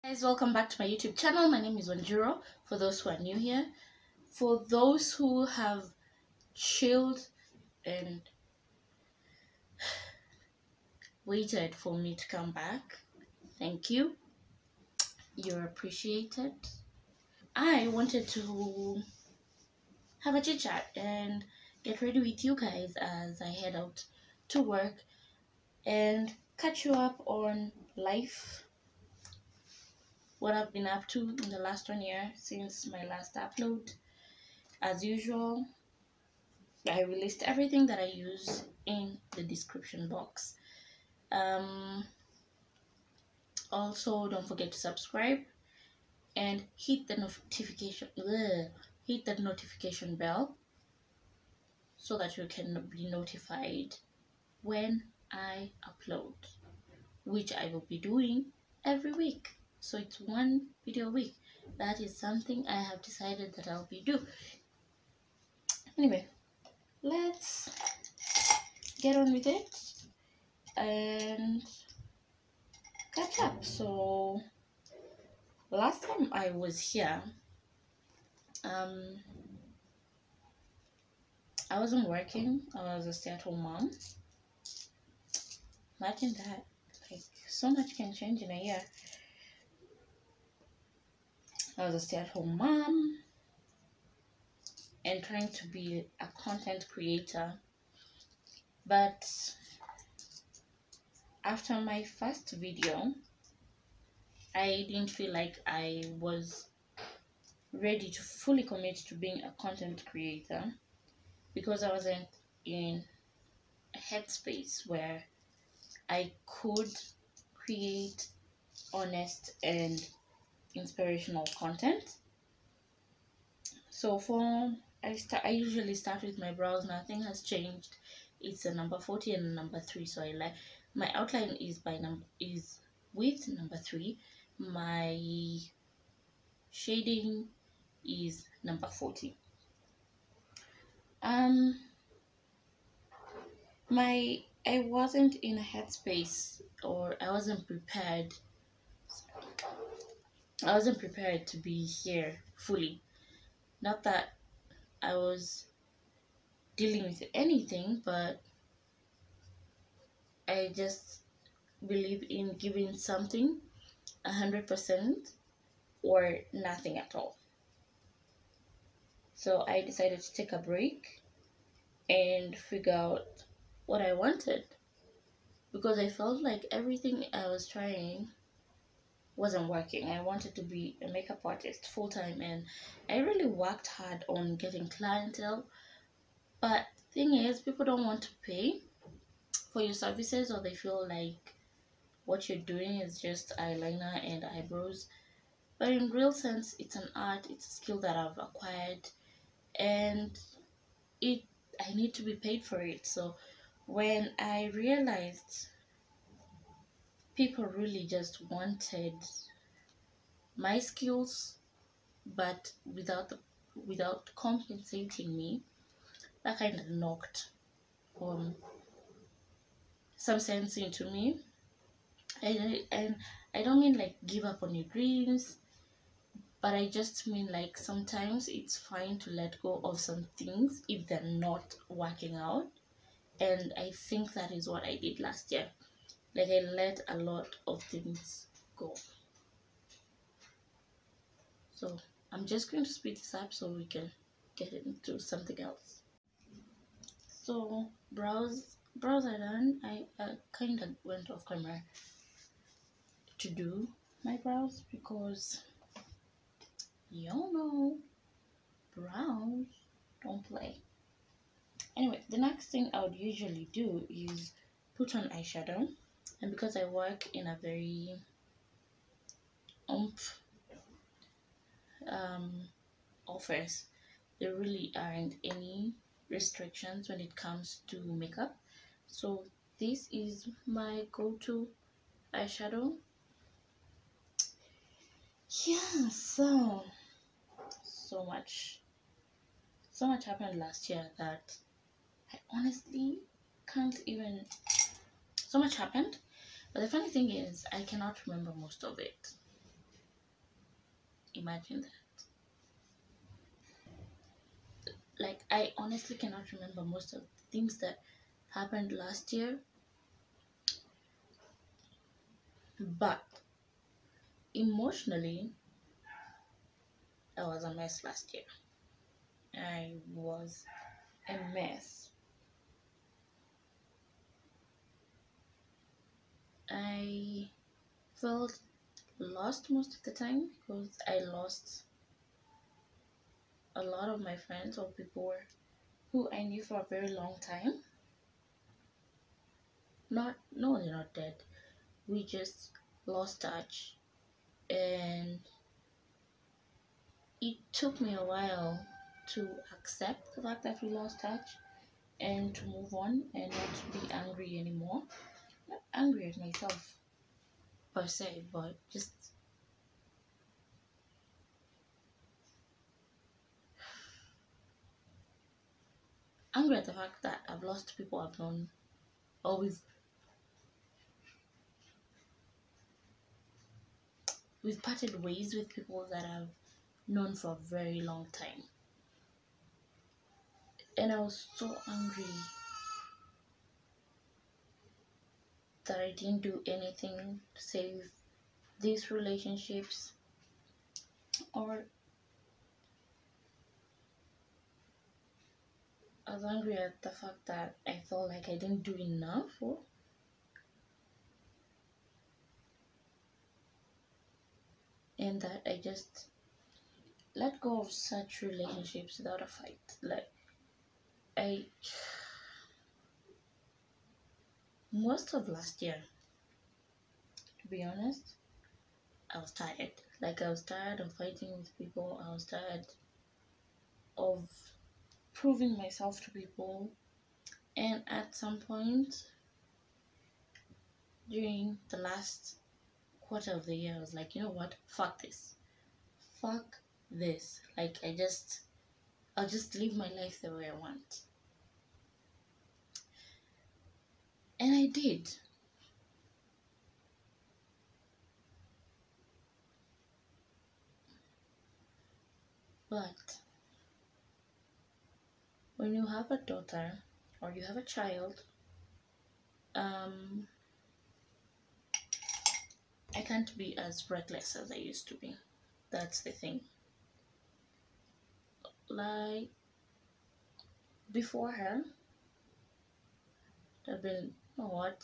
Guys, welcome back to my YouTube channel. My name is Wanjiro. For those who are new here, for those who have chilled and waited for me to come back, thank you. You're appreciated. I wanted to have a chit chat and get ready with you guys as I head out to work and catch you up on life, what I've been up to in the last 1 year since my last upload. As usual, I released everything that I use in the description box. Also, don't forget to subscribe and hit the notification bell so that you can be notified when I upload, which I will be doing every week. So it's one video a week. That is something I have decided that I'll be doing. Anyway, let's get on with it and catch up. So last time I was here, I wasn't working. I was a stay-at-home mom. Imagine that. Like, so much can change in a year. I was a stay-at-home mom and trying to be a content creator. But after my first video, I didn't feel like I was ready to fully commit to being a content creator because I wasn't in a headspace where I could create honest and inspirational content. So I usually start with my brows. Nothing has changed. It's a number 40 and a number 3. So I like my outline is with number 3. My shading is number 40. I wasn't in a headspace, or I wasn't prepared. I wasn't prepared to be here fully. Not that I was dealing with anything, but I just believe in giving something 100% or nothing at all. So I decided to take a break and figure out what I wanted, because I felt like everything I was trying wasn't working. I wanted to be a makeup artist full-time, and I really worked hard on getting clientele, but the thing is, people don't want to pay for your services, or they feel like what you're doing is just eyeliner and eyebrows. But in real sense, it's an art, it's a skill that I've acquired, and I need to be paid for it. So when I realized people really just wanted my skills but without compensating me, that kind of knocked some sense into me. And I don't mean like give up on your dreams, but I just mean like sometimes it's fine to let go of some things if they're not working out. And I think that is what I did last year. Like, I let a lot of things go. So I'm just going to speed this up so we can get into something else. So brows are done. I kind of went off camera to do my brows because y'all know brows don't play. Anyway, the next thing I would usually do is put on eyeshadow, and because I work in a very office, there really aren't any restrictions when it comes to makeup. So this is my go-to eyeshadow. Yeah, so much happened last year that I honestly can't even. So much happened, but the funny thing is I cannot remember most of it. imagine that. Like, I honestly cannot remember most of the things that happened last year, but emotionally, I was a mess last year. I was a mess. I felt lost most of the time because I lost a lot of my friends or people who I knew for a very long time. No, they're not dead. We just lost touch, and it took me a while to accept the fact that we lost touch and to move on and not to be angry anymore. Not angry at myself per se, but just angry at the fact that I've lost people I've known, or we've parted ways with people that I've known for a very long time. And I was so angry that I didn't do anything to save these relationships, or I was angry at the fact that I felt like I didn't do enough, and that I just let go of such relationships without a fight. Like, most of last year, to be honest, I was tired. Like, I was tired of fighting with people. I was tired of proving myself to people. And at some point during the last quarter of the year, I was like, you know what? Fuck this. Fuck this. Like, I'll just live my life the way I want. And I did. But when you have a daughter or you have a child, I can't be as reckless as I used to be. That's the thing. Like, before her, I've been, you know what?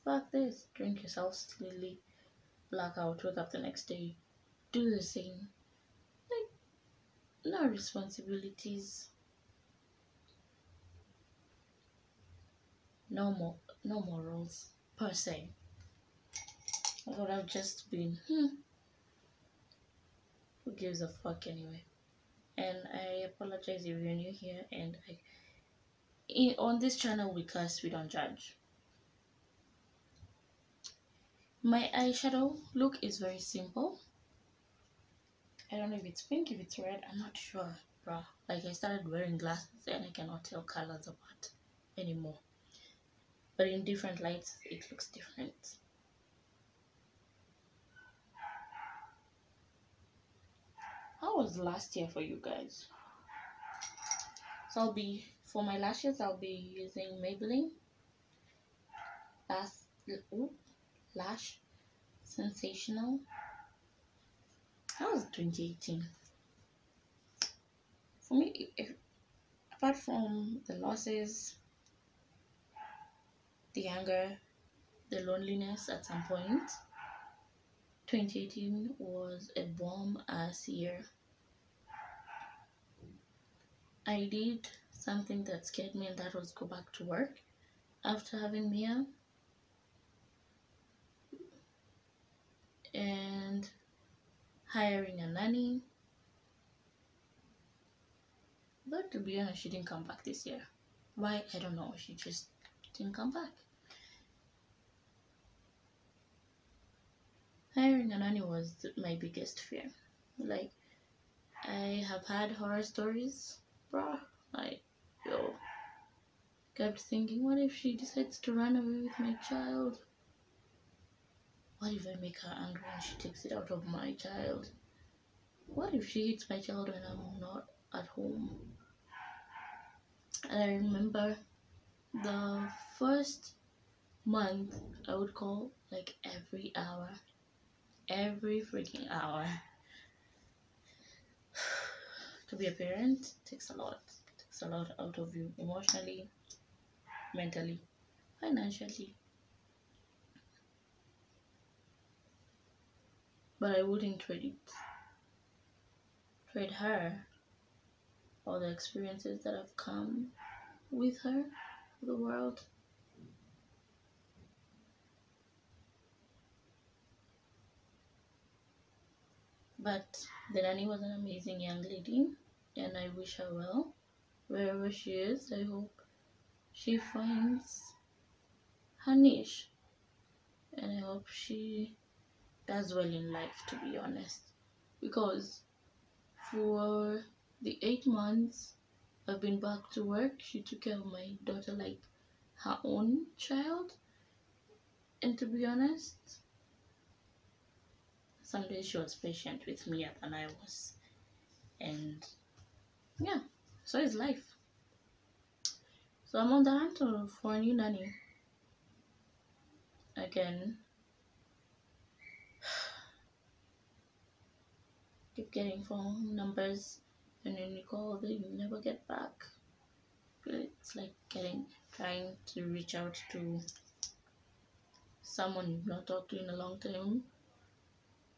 Fuck this. Drink yourself slowly, black out, wake up the next day, do the same. Like, no responsibilities, no morals per se. I would have just been, who gives a fuck anyway? And I apologize if you're new here, and on this channel we curse, we don't judge. My eyeshadow look is very simple. I don't know if it's pink, if it's red, I'm not sure, bruh. Like, I started wearing glasses and I cannot tell colors apart anymore. But in different lights, it looks different. How was last year for you guys? So for my lashes, I'll be using Maybelline Lash Sensational. How was 2018? For me, apart from the losses, the anger, the loneliness at some point, 2018 was a bomb-ass year. I did something that scared me, and that was go back to work after having Mia. And hiring a nanny. But to be honest, she didn't come back this year. Why? I don't know. She just didn't come back. Hiring a nanny was my biggest fear. Like, I have had horror stories, bruh. Like, kept thinking, what if she decides to run away with my child? What if I make her angry and she takes it out of my child? what if she hits my child when I'm not at home? And I remember the first month I would call like every hour, every freaking hour. To be a parent takes a lot. It takes a lot out of you emotionally, mentally, financially. But I wouldn't trade her, all the experiences that have come with her, the world. But the nanny was an amazing young lady, and I wish her well wherever she is. I hope she finds her niche, and I hope she does well in life, to be honest. Because for the 8 months I've been back to work, she took care of my daughter like her own child. And to be honest, some days she was patient with me than I was. And yeah, so is life. So I'm on the hunt for a new nanny. Again, keep getting phone numbers, and when you call, they never get back. It's like trying to reach out to someone you've not talked to in a long time,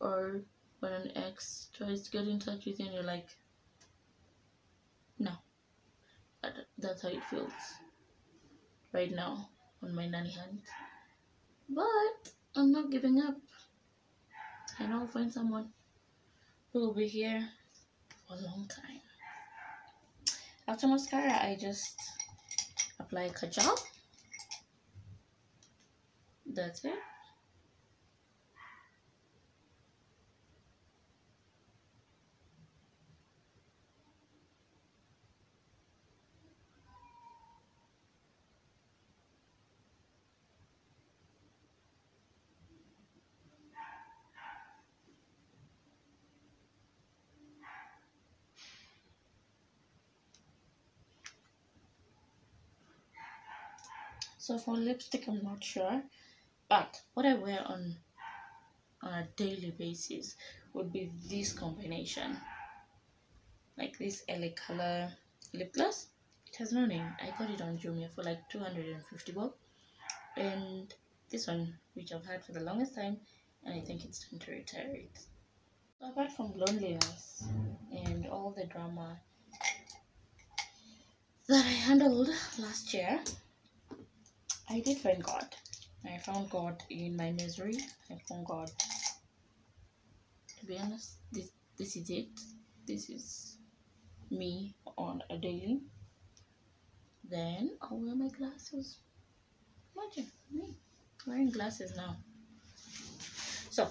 or when an ex tries to get in touch with you and you're like, no. That's how it feels right now on my nanny hunt. But I'm not giving up. I know I'll find someone who will be here for a long time. After mascara, I just apply kajal. That's it. So for lipstick, I'm not sure, but what I wear on a daily basis would be this combination, like this LA color lip gloss. It has no name. I got it on Jumia for like 250 bucks, and this one, which I've had for the longest time, and I think it's time to retire it. So apart from loneliness and all the drama that I handled last year, I did find God. I found God in my misery. I found God. To be honest, this is it. This is me on a daily. Then I'll wear my glasses. Imagine me wearing glasses now. So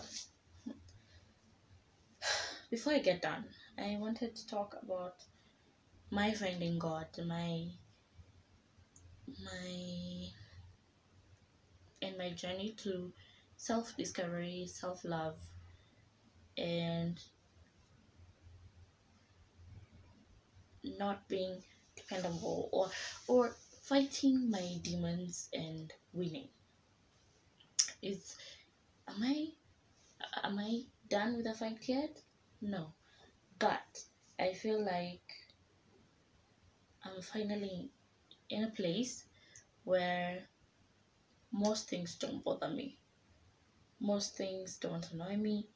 before I get done, I wanted to talk about my finding God, my journey to self-discovery, self-love, and not being dependable, or fighting my demons and winning. Is am I done with the fight yet? No, but I feel like I'm finally in a place where most things don't bother me, most things don't annoy me,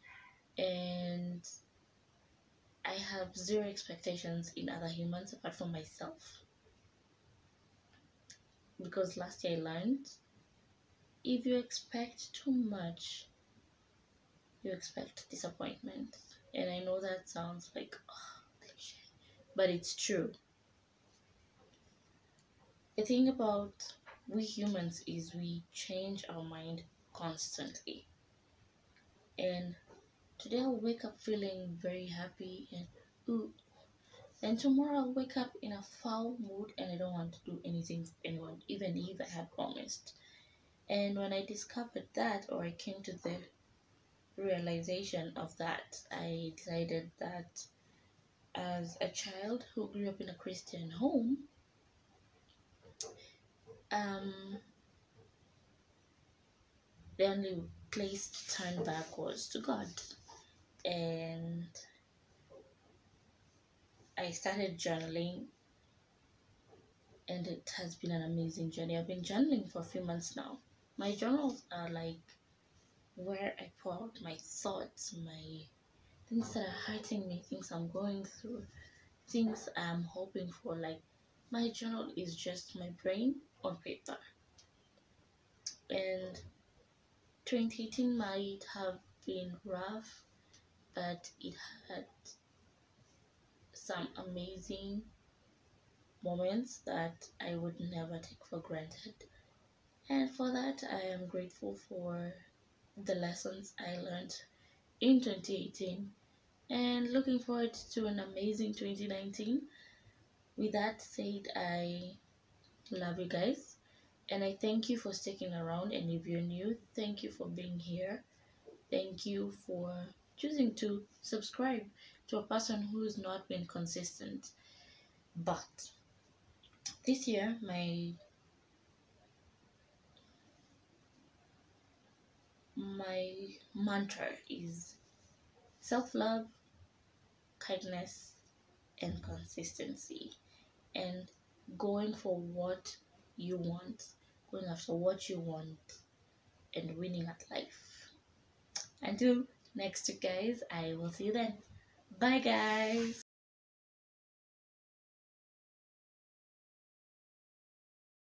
and I have zero expectations in other humans apart from myself. Because last year I learned, if you expect too much, you expect disappointment. And I know that sounds like cliche, but it's true. The thing about we humans is we change our mind constantly. And today I'll wake up feeling very happy and ooh, and tomorrow I'll wake up in a foul mood and I don't want to do anything for anyone, even if I had promised. And when I discovered that, or I came to the realization of that, I decided that as a child who grew up in a Christian home, um, the only place to turn back was to God. And I started journaling, and it has been an amazing journey. I've been journaling for a few months now. My journals are like where I pour out my thoughts, my things that are hurting me, things I'm going through, things I'm hoping for. Like, my journal is just my brain on paper. And 2018 might have been rough, but it had some amazing moments that I would never take for granted. And for that, I am grateful for the lessons I learned in 2018 and looking forward to an amazing 2019. With that said, I love you guys and I thank you for sticking around. And if you're new, thank you for being here. Thank you for choosing to subscribe to a person who's not been consistent. But this year, my mantra is self-love, kindness, and consistency, and going for what you want, going after what you want, and winning at life. Until next week, guys, I will see you then. Bye, guys.